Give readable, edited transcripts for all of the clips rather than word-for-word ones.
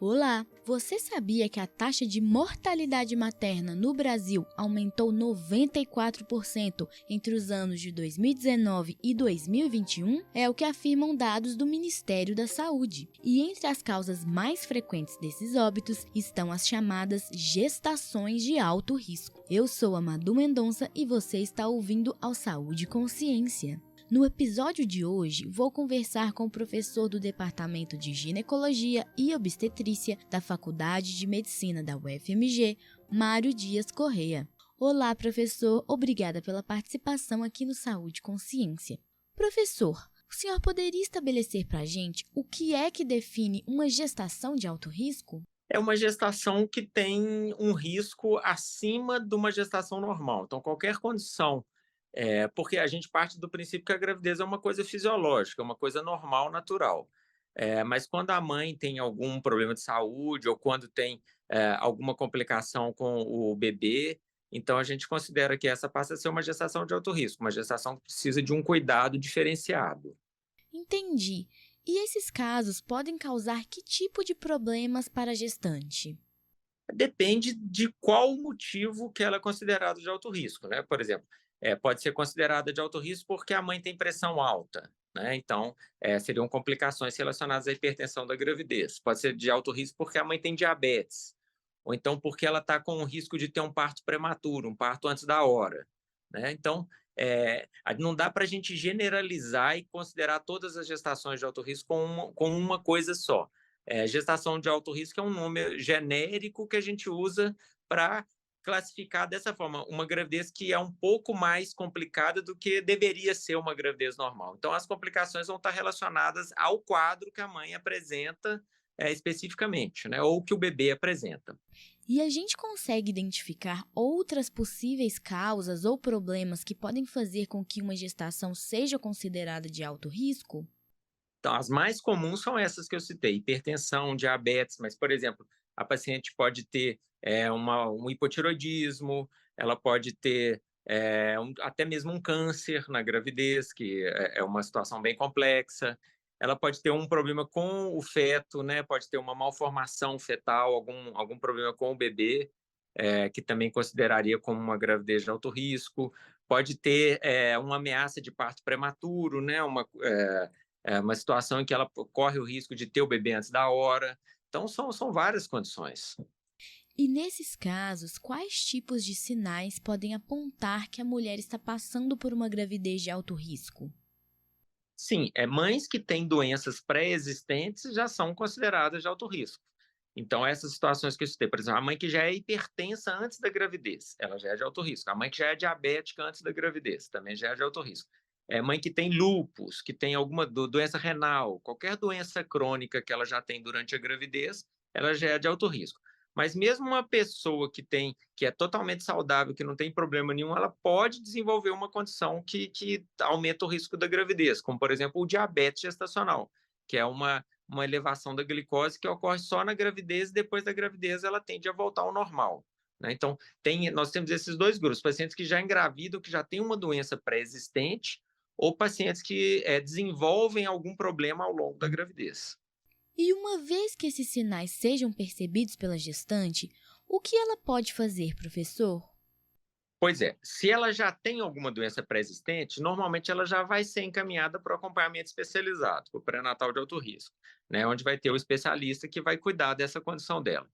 Olá! Você sabia que a taxa de mortalidade materna no Brasil aumentou 94% entre os anos de 2019 e 2021? É o que afirmam dados do Ministério da Saúde. E entre as causas mais frequentes desses óbitos estão as chamadas gestações de alto risco. Eu sou a Madu Mendonça e você está ouvindo ao Saúde e Consciência. No episódio de hoje, vou conversar com o professor do Departamento de Ginecologia e Obstetrícia da Faculdade de Medicina da UFMG, Mário Dias Correia. Olá, professor. Obrigada pela participação aqui no Saúde e Consciência. Professor, o senhor poderia estabelecer para a gente o que é que define uma gestação de alto risco? É uma gestação que tem um risco acima de uma gestação normal. Então, qualquer condição, porque a gente parte do princípio que a gravidez é uma coisa fisiológica, uma coisa normal, natural. Mas quando a mãe tem algum problema de saúde ou quando tem alguma complicação com o bebê, então a gente considera que essa passa a ser uma gestação de alto risco, uma gestação que precisa de um cuidado diferenciado. Entendi. E esses casos podem causar que tipo de problemas para a gestante? Depende de qual motivo que ela é considerada de alto risco, né? Por exemplo, pode ser considerada de alto risco porque a mãe tem pressão alta, né? Então, seriam complicações relacionadas à hipertensão da gravidez. Pode ser de alto risco porque a mãe tem diabetes, ou então porque ela está com o risco de ter um parto prematuro, um parto antes da hora, né? Então, não dá para a gente generalizar e considerar todas as gestações de alto risco com uma coisa só. Gestação de alto risco é um nome genérico que a gente usa para classificar dessa forma uma gravidez que é um pouco mais complicada do que deveria ser uma gravidez normal. Então, as complicações vão estar relacionadas ao quadro que a mãe apresenta especificamente, né? Ou que o bebê apresenta. E a gente consegue identificar outras possíveis causas ou problemas que podem fazer com que uma gestação seja considerada de alto risco? Então, as mais comuns são essas que eu citei: hipertensão, diabetes, mas, por exemplo, a paciente pode ter um hipotiroidismo, ela pode ter até mesmo um câncer na gravidez, que é uma situação bem complexa. Ela pode ter um problema com o feto, né? Pode ter uma malformação fetal, algum problema com o bebê, que também consideraria como uma gravidez de alto risco. Pode ter uma ameaça de parto prematuro, né? Uma situação em que ela corre o risco de ter o bebê antes da hora. Então, são várias condições. E nesses casos, quais tipos de sinais podem apontar que a mulher está passando por uma gravidez de alto risco? Sim, mães que têm doenças pré-existentes já são consideradas de alto risco. Então, essas situações que eu citei, por exemplo, a mãe que já é hipertensa antes da gravidez, ela já é de alto risco. A mãe que já é diabética antes da gravidez, também já é de alto risco. Mãe que tem lúpus, que tem alguma doença renal, qualquer doença crônica que ela já tem durante a gravidez, ela já é de alto risco. Mas mesmo uma pessoa que é totalmente saudável, que não tem problema nenhum, ela pode desenvolver uma condição que aumenta o risco da gravidez, como, por exemplo, o diabetes gestacional, que é uma elevação da glicose que ocorre só na gravidez e depois da gravidez ela tende a voltar ao normal, né? Então, nós temos esses dois grupos: pacientes que já engravidam, que já têm uma doença pré-existente, ou pacientes que desenvolvem algum problema ao longo da gravidez. E uma vez que esses sinais sejam percebidos pela gestante, o que ela pode fazer, professor? Pois é, se ela já tem alguma doença pré-existente, normalmente ela já vai ser encaminhada para o acompanhamento especializado, para o pré-natal de alto risco, né, onde vai ter o especialista que vai cuidar dessa condição dela.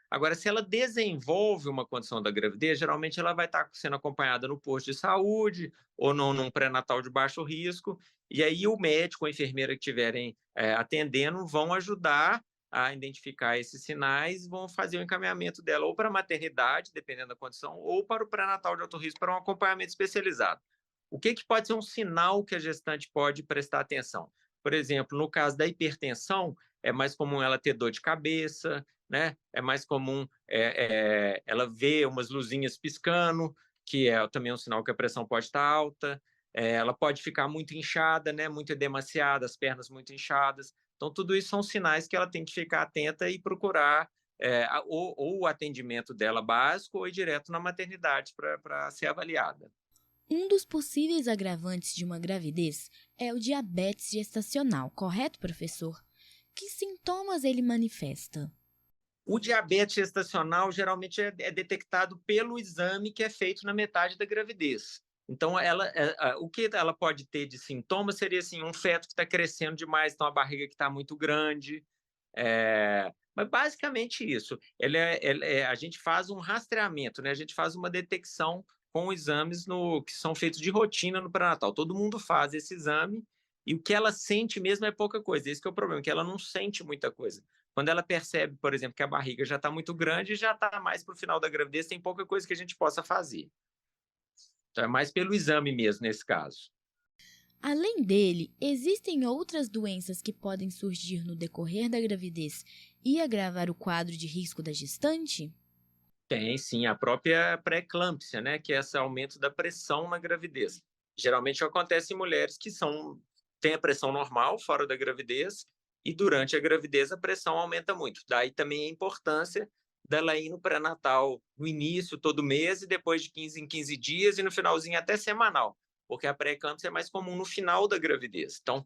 Agora, se ela desenvolve uma condição da gravidez, geralmente ela vai estar sendo acompanhada no posto de saúde ou num pré-natal de baixo risco, e aí o médico ou a enfermeira que estiverem atendendo vão ajudar a identificar esses sinais, vão fazer o encaminhamento dela ou para a maternidade, dependendo da condição, ou para o pré-natal de alto risco, para um acompanhamento especializado. O que pode ser um sinal que a gestante pode prestar atenção? Por exemplo, no caso da hipertensão, é mais comum ela ter dor de cabeça, né? É mais comum ela ver umas luzinhas piscando, que é também um sinal que a pressão pode estar alta. Ela pode ficar muito inchada, né? Muito edemaciada, as pernas muito inchadas. Então, tudo isso são sinais que ela tem que ficar atenta e procurar ou o atendimento dela básico ou ir direto na maternidade para ser avaliada. Um dos possíveis agravantes de uma gravidez é o diabetes gestacional, correto, professor? Que sintomas ele manifesta? O diabetes gestacional geralmente é detectado pelo exame que é feito na metade da gravidez. Então, o que ela pode ter de sintoma seria assim, um feto que está crescendo demais, então a barriga que está muito grande. Mas basicamente isso. A gente faz um rastreamento, né? A gente faz uma detecção com exames que são feitos de rotina no pré-natal. Todo mundo faz esse exame e o que ela sente mesmo é pouca coisa. Esse que é o problema, que ela não sente muita coisa. Quando ela percebe, por exemplo, que a barriga já está muito grande, já está mais para o final da gravidez, tem pouca coisa que a gente possa fazer. Então, é mais pelo exame mesmo, nesse caso. Além dele, existem outras doenças que podem surgir no decorrer da gravidez e agravar o quadro de risco da gestante? Tem, sim, a própria pré-eclâmpsia, né, que é esse aumento da pressão na gravidez. Geralmente acontece em mulheres que têm a pressão normal fora da gravidez e durante a gravidez a pressão aumenta muito. Daí também a importância dela ir no pré-natal no início, todo mês, e depois de 15 em 15 dias e no finalzinho até semanal, porque a pré-eclâmpsia é mais comum no final da gravidez. Então,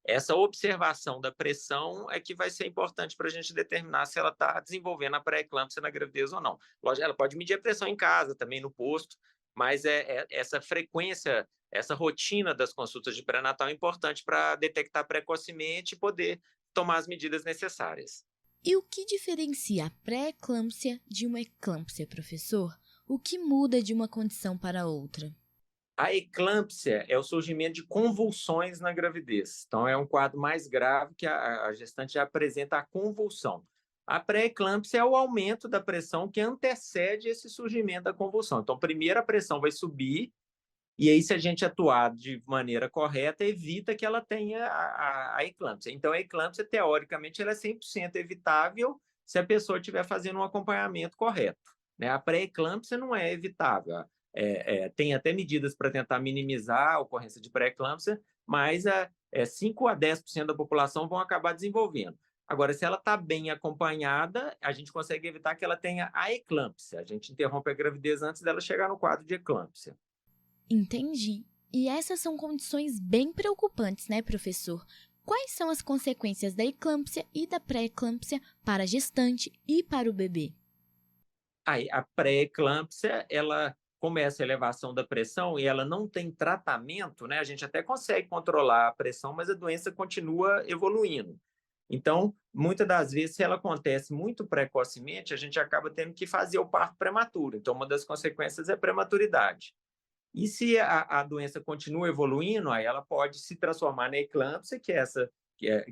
essa observação da pressão é que vai ser importante para a gente determinar se ela está desenvolvendo a pré-eclâmpsia na gravidez ou não. Lógico, ela pode medir a pressão em casa, também no posto, mas essa frequência, essa rotina das consultas de pré-natal é importante para detectar precocemente e poder tomar as medidas necessárias. E o que diferencia a pré-eclâmpsia de uma eclâmpsia, professor? O que muda de uma condição para outra? A eclâmpsia é o surgimento de convulsões na gravidez. Então, é um quadro mais grave que a gestante já apresenta a convulsão. A pré-eclâmpsia é o aumento da pressão que antecede esse surgimento da convulsão. Então, primeiro a pressão vai subir, e aí, se a gente atuar de maneira correta, evita que ela tenha a eclâmpsia. Então, a eclâmpsia, teoricamente, ela é 100% evitável se a pessoa estiver fazendo um acompanhamento correto. Né? A pré-eclâmpsia não é evitável. Tem até medidas para tentar minimizar a ocorrência de pré-eclâmpsia, mas 5 a 10% da população vão acabar desenvolvendo. Agora, se ela está bem acompanhada, a gente consegue evitar que ela tenha a eclâmpsia. A gente interrompe a gravidez antes dela chegar no quadro de eclâmpsia. Entendi. E essas são condições bem preocupantes, né, professor? Quais são as consequências da eclâmpsia e da pré-eclâmpsia para a gestante e para o bebê? Aí, a pré-eclâmpsia, ela começa a elevação da pressão e ela não tem tratamento, né? A gente até consegue controlar a pressão, mas a doença continua evoluindo. Então, muitas das vezes, se ela acontece muito precocemente, a gente acaba tendo que fazer o parto prematuro. Então, uma das consequências é a prematuridade. E se a doença continua evoluindo, aí ela pode se transformar na eclâmpsia, que é essa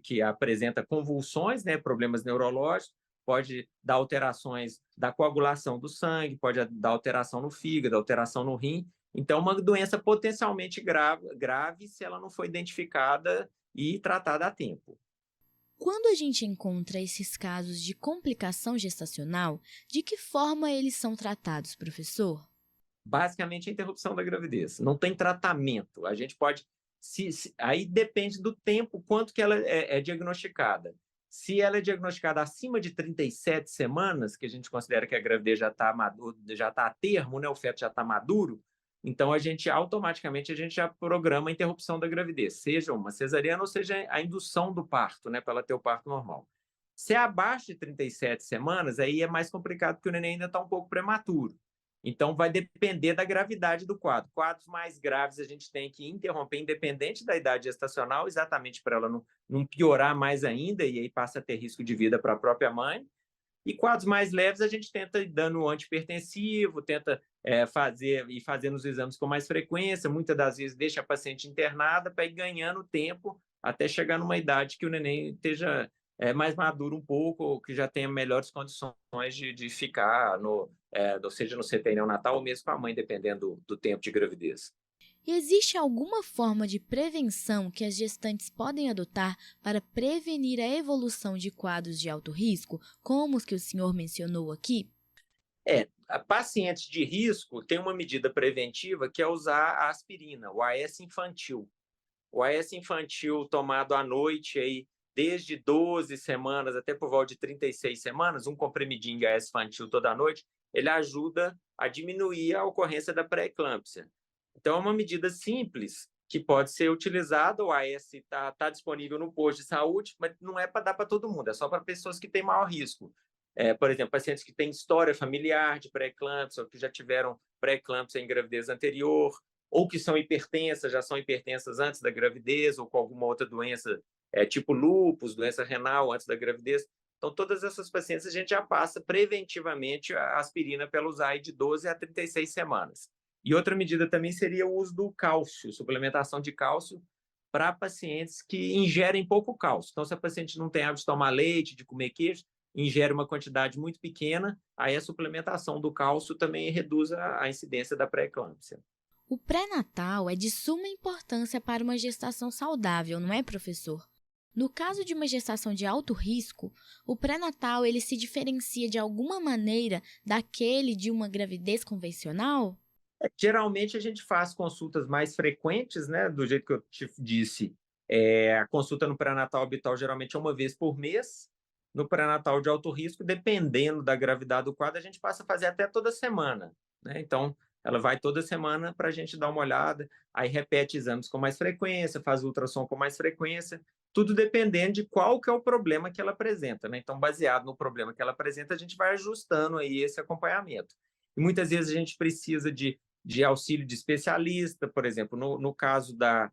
que apresenta convulsões, né, problemas neurológicos, pode dar alterações da coagulação do sangue, pode dar alteração no fígado, alteração no rim. Então, uma doença potencialmente grave se ela não for identificada e tratada a tempo. Quando a gente encontra esses casos de complicação gestacional, de que forma eles são tratados, professor? Basicamente, a interrupção da gravidez. Não tem tratamento. A gente pode. Aí depende do tempo, quanto que ela é diagnosticada. Se ela é diagnosticada acima de 37 semanas, que a gente considera que a gravidez já está a termo, né? O feto já está maduro, então automaticamente a gente já programa a interrupção da gravidez, seja uma cesariana ou seja a indução do parto, né? Para ela ter o parto normal. Se é abaixo de 37 semanas, aí é mais complicado porque o neném ainda está um pouco prematuro. Então, vai depender da gravidade do quadro. Quadros mais graves a gente tem que interromper, independente da idade gestacional, exatamente para ela não piorar mais ainda, e aí passa a ter risco de vida para a própria mãe. E quadros mais leves a gente tenta ir dando antipertensivo, tenta fazendo os exames com mais frequência, muitas das vezes deixa a paciente internada para ir ganhando tempo até chegar numa idade que o neném esteja mais maduro um pouco, ou que já tenha melhores condições de ficar ou seja no CTI neonatal ou mesmo com a mãe, dependendo do tempo de gravidez. E existe alguma forma de prevenção que as gestantes podem adotar para prevenir a evolução de quadros de alto risco, como os que o senhor mencionou aqui? Pacientes de risco têm uma medida preventiva que é usar a aspirina, o AS infantil. O AS infantil tomado à noite, aí, desde 12 semanas até por volta de 36 semanas, um comprimidinho de AS infantil toda noite, ele ajuda a diminuir a ocorrência da pré-eclâmpsia. Então, é uma medida simples que pode ser utilizada. O AS está disponível no posto de saúde, mas não é para dar para todo mundo, é só para pessoas que têm maior risco. Por exemplo, pacientes que têm história familiar de pré-eclâmpsia, ou que já tiveram pré-eclâmpsia em gravidez anterior, ou que são hipertensas, já são hipertensas antes da gravidez, ou com alguma outra doença, tipo lúpus, doença renal antes da gravidez. Então, todas essas pacientes a gente já passa preventivamente a aspirina pela USAID de 12 a 36 semanas. E outra medida também seria o uso do cálcio, suplementação de cálcio para pacientes que ingerem pouco cálcio. Então, se a paciente não tem hábito de tomar leite, de comer queijo, ingere uma quantidade muito pequena, aí a suplementação do cálcio também reduz a incidência da pré-eclâmpsia. O pré-natal é de suma importância para uma gestação saudável, não é, professor? No caso de uma gestação de alto risco, o pré-natal ele se diferencia de alguma maneira daquele de uma gravidez convencional? Geralmente a gente faz consultas mais frequentes, né? Do jeito que eu te disse, a consulta no pré-natal habitual geralmente é uma vez por mês. No pré-natal de alto risco, dependendo da gravidade do quadro, a gente passa a fazer até toda semana, né? Então, ela vai toda semana para a gente dar uma olhada, aí repete exames com mais frequência, faz ultrassom com mais frequência, tudo dependendo de qual que é o problema que ela apresenta, né? Então, baseado no problema que ela apresenta, a gente vai ajustando aí esse acompanhamento. E muitas vezes a gente precisa de auxílio de especialista, por exemplo, no caso da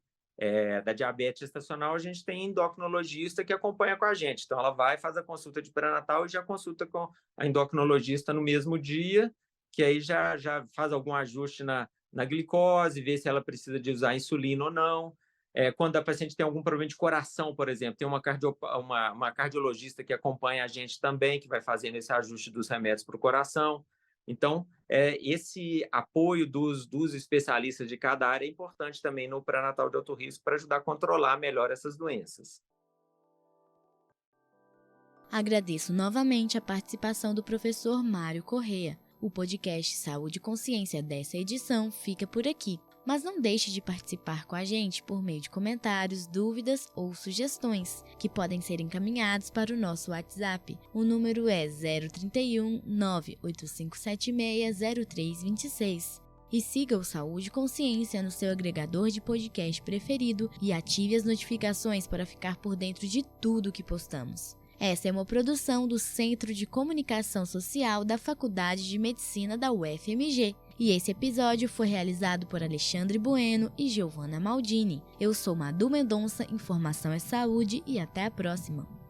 diabetes gestacional, a gente tem endocrinologista que acompanha com a gente. Então, ela vai, faz a consulta de pré-natal e já consulta com a endocrinologista no mesmo dia, que aí já faz algum ajuste na glicose, vê se ela precisa de usar insulina ou não. Quando a paciente tem algum problema de coração, por exemplo, tem uma cardiologista que acompanha a gente também, que vai fazendo esse ajuste dos remédios para o coração. Então, esse apoio dos especialistas de cada área é importante também no pré-natal de alto risco para ajudar a controlar melhor essas doenças. Agradeço novamente a participação do professor Mário Corrêa. O podcast Saúde e Consciência dessa edição fica por aqui, mas não deixe de participar com a gente por meio de comentários, dúvidas ou sugestões, que podem ser encaminhados para o nosso WhatsApp. O número é 031 98576 0326. E siga o Saúde e Consciência no seu agregador de podcast preferido e ative as notificações para ficar por dentro de tudo que postamos. Essa é uma produção do Centro de Comunicação Social da Faculdade de Medicina da UFMG. E esse episódio foi realizado por Alexandre Bueno e Giovana Maldini. Eu sou Madu Mendonça, Informação é Saúde e até a próxima!